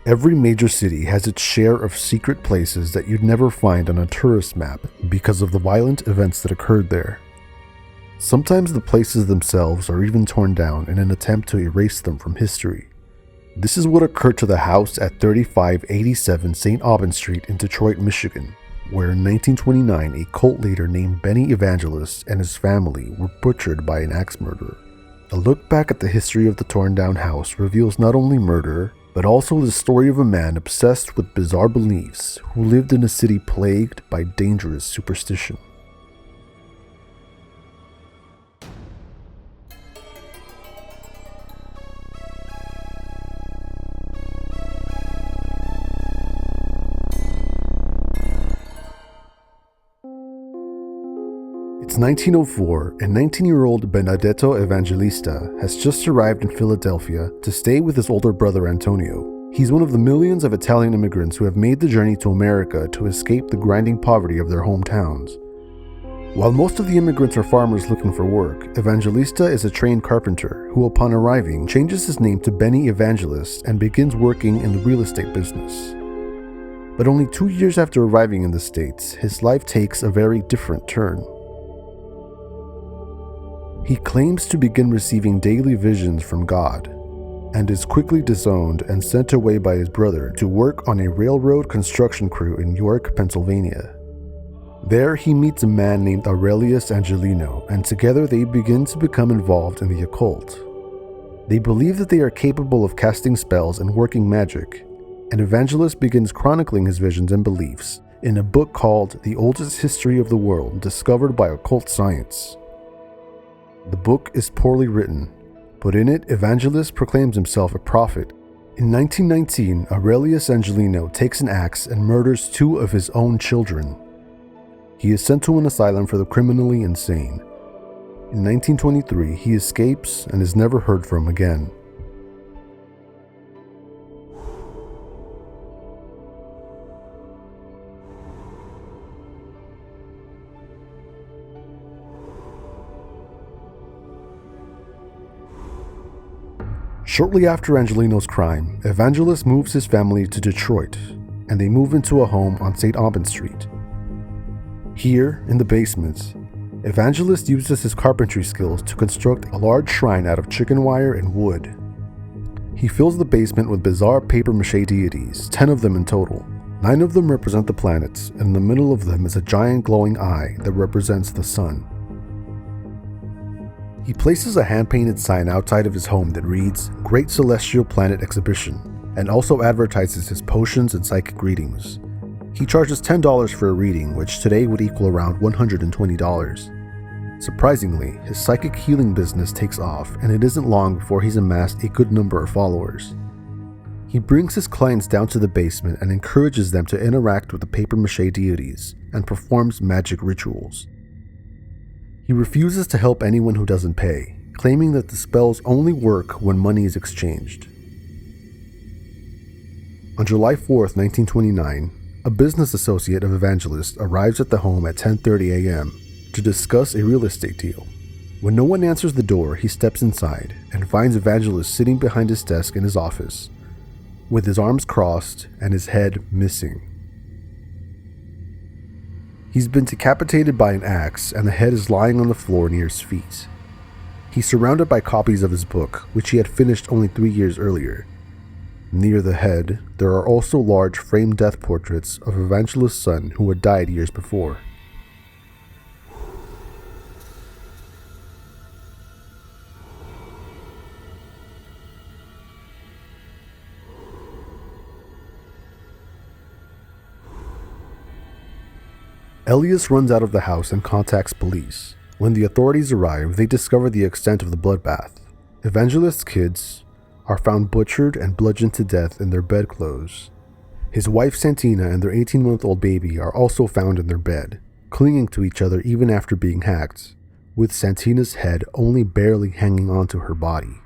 Every major city has its share of secret places that you'd never find on a tourist map because of the violent events that occurred there. Sometimes the places themselves are even torn down in an attempt to erase them from history. This is what occurred to the house at 3587 St. Aubin Street in Detroit, Michigan, where in 1929 a cult leader named Benny Evangelist and his family were butchered by an axe murderer. A look back at the history of the torn down house reveals not only murder, but also the story of a man obsessed with bizarre beliefs who lived in a city plagued by dangerous superstition. It's 1904, and 19-year-old Benedetto Evangelista has just arrived in Philadelphia to stay with his older brother Antonio. He's one of the millions of Italian immigrants who have made the journey to America to escape the grinding poverty of their hometowns. While most of the immigrants are farmers looking for work, Evangelista is a trained carpenter who, upon arriving, changes his name to Benny Evangelist and begins working in the real estate business. But only 2 years after arriving in the States, his life takes a very different turn. He claims to begin receiving daily visions from God, and is quickly disowned and sent away by his brother to work on a railroad construction crew in York, Pennsylvania. There he meets a man named Aurelius Angelino, and together they begin to become involved in the occult. They believe that they are capable of casting spells and working magic, and Evangelist begins chronicling his visions and beliefs in a book called The Oldest History of the World Discovered by Occult Science. The book is poorly written, but in it, Evangelist proclaims himself a prophet. In 1919, Aurelius Angelino takes an axe and murders 2 of his own children. He is sent to an asylum for the criminally insane. In 1923, he escapes and is never heard from again. Shortly after Angelino's crime, Evangelist moves his family to Detroit, and they move into a home on St. Aubin Street. Here, in the basement, Evangelist uses his carpentry skills to construct a large shrine out of chicken wire and wood. He fills the basement with bizarre papier-mâché deities, 10 of them in total. 9 of them represent the planets, and in the middle of them is a giant glowing eye that represents the sun. He places a hand-painted sign outside of his home that reads, Great Celestial Planet Exhibition, and also advertises his potions and psychic readings. He charges $10 for a reading, which today would equal around $120. Surprisingly, his psychic healing business takes off, and it isn't long before he's amassed a good number of followers. He brings his clients down to the basement and encourages them to interact with the papier-mâché deities and performs magic rituals. He refuses to help anyone who doesn't pay, claiming that the spells only work when money is exchanged. On July 4th, 1929, a business associate of Evangelist arrives at the home at 10:30 a.m. to discuss a real estate deal. When no one answers the door, he steps inside and finds Evangelist sitting behind his desk in his office, with his arms crossed and his head missing. He's been decapitated by an axe, and the head is lying on the floor near his feet. He's surrounded by copies of his book, which he had finished only 3 years earlier. Near the head, there are also large framed death portraits of Evangelist's son who had died years before. Elias runs out of the house and contacts police. When the authorities arrive, they discover the extent of the bloodbath. Evangelist's kids are found butchered and bludgeoned to death in their bedclothes. His wife Santina and their 18-month-old baby are also found in their bed, clinging to each other even after being hacked, with Santina's head only barely hanging onto her body.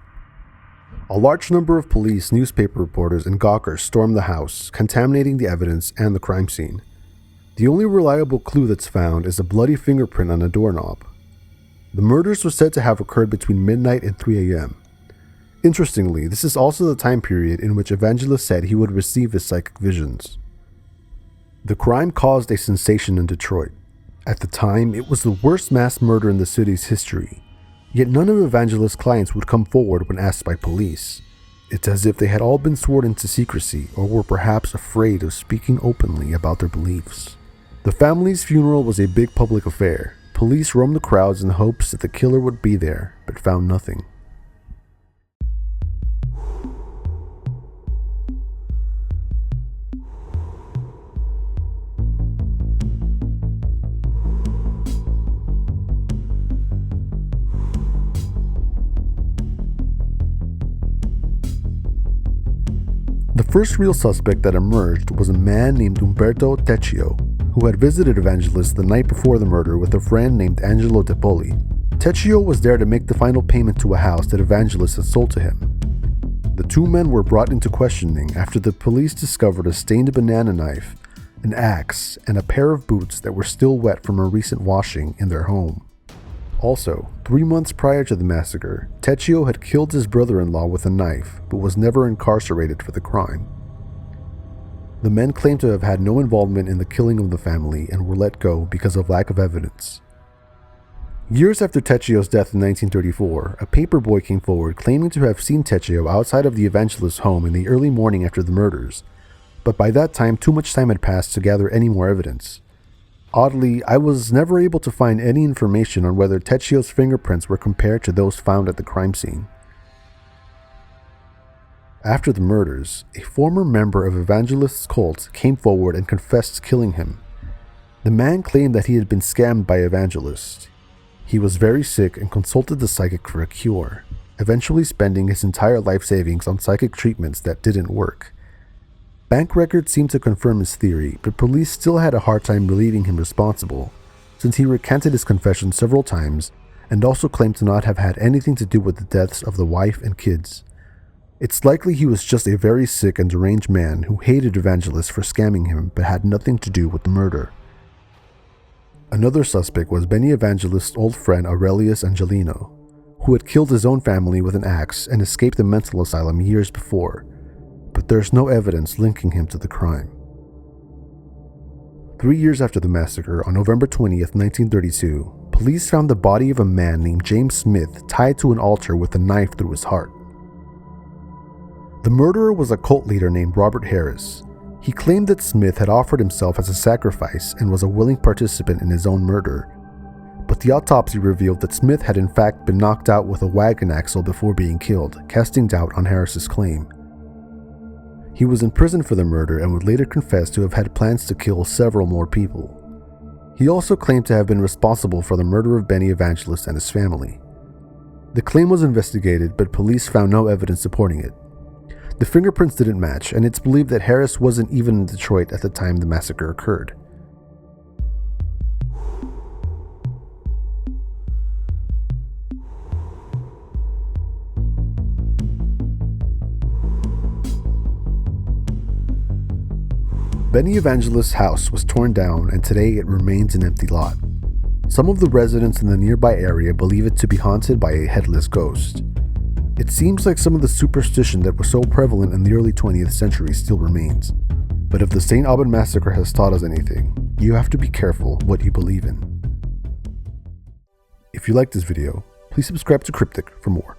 A large number of police, newspaper reporters, and gawkers storm the house, contaminating the evidence and the crime scene. The only reliable clue that's found is a bloody fingerprint on a doorknob. The murders were said to have occurred between midnight and 3 a.m. Interestingly, this is also the time period in which Evangelist said he would receive his psychic visions. The crime caused a sensation in Detroit. At the time, it was the worst mass murder in the city's history, yet none of Evangelist's clients would come forward when asked by police. It's as if they had all been sworn into secrecy or were perhaps afraid of speaking openly about their beliefs. The family's funeral was a big public affair. Police roamed the crowds in hopes that the killer would be there, but found nothing. The first real suspect that emerged was a man named Umberto Tecchio, who had visited Evangelist the night before the murder with a friend named Angelo De Poli. Tecchio was there to make the final payment to a house that Evangelist had sold to him. The two men were brought into questioning after the police discovered a stained banana knife, an axe, and a pair of boots that were still wet from a recent washing in their home. Also, 3 months prior to the massacre, Tecchio had killed his brother-in-law with a knife, but was never incarcerated for the crime. The men claimed to have had no involvement in the killing of the family and were let go because of lack of evidence. Years after Tecchio's death in 1934, a paperboy came forward claiming to have seen Tecchio outside of the Evangelist's home in the early morning after the murders, but by that time too much time had passed to gather any more evidence. Oddly, I was never able to find any information on whether Tecchio's fingerprints were compared to those found at the crime scene. After the murders, a former member of Evangelist's cult came forward and confessed killing him. The man claimed that he had been scammed by Evangelist. He was very sick and consulted the psychic for a cure, eventually spending his entire life savings on psychic treatments that didn't work. Bank records seemed to confirm his theory, but police still had a hard time believing him responsible, since he recanted his confession several times and also claimed to not have had anything to do with the deaths of the wife and kids. It's likely he was just a very sick and deranged man who hated Evangelist for scamming him but had nothing to do with the murder. Another suspect was Benny Evangelist's old friend Aurelius Angelino, who had killed his own family with an axe and escaped the mental asylum years before, but there's no evidence linking him to the crime. 3 years after the massacre, on November 20th, 1932, police found the body of a man named James Smith tied to an altar with a knife through his heart. The murderer was a cult leader named Robert Harris. He claimed that Smith had offered himself as a sacrifice and was a willing participant in his own murder, but the autopsy revealed that Smith had in fact been knocked out with a wagon axle before being killed, casting doubt on Harris's claim. He was in prison for the murder and would later confess to have had plans to kill several more people. He also claimed to have been responsible for the murder of Benny Evangelist and his family. The claim was investigated, but police found no evidence supporting it. The fingerprints didn't match, and it's believed that Harris wasn't even in Detroit at the time the massacre occurred. Benny Evangelist's house was torn down, and today it remains an empty lot. Some of the residents in the nearby area believe it to be haunted by a headless ghost. It seems like some of the superstition that was so prevalent in the early 20th century still remains. But if the St. Aubin massacre has taught us anything, you have to be careful what you believe in. If you liked this video, please subscribe to Crypticc for more.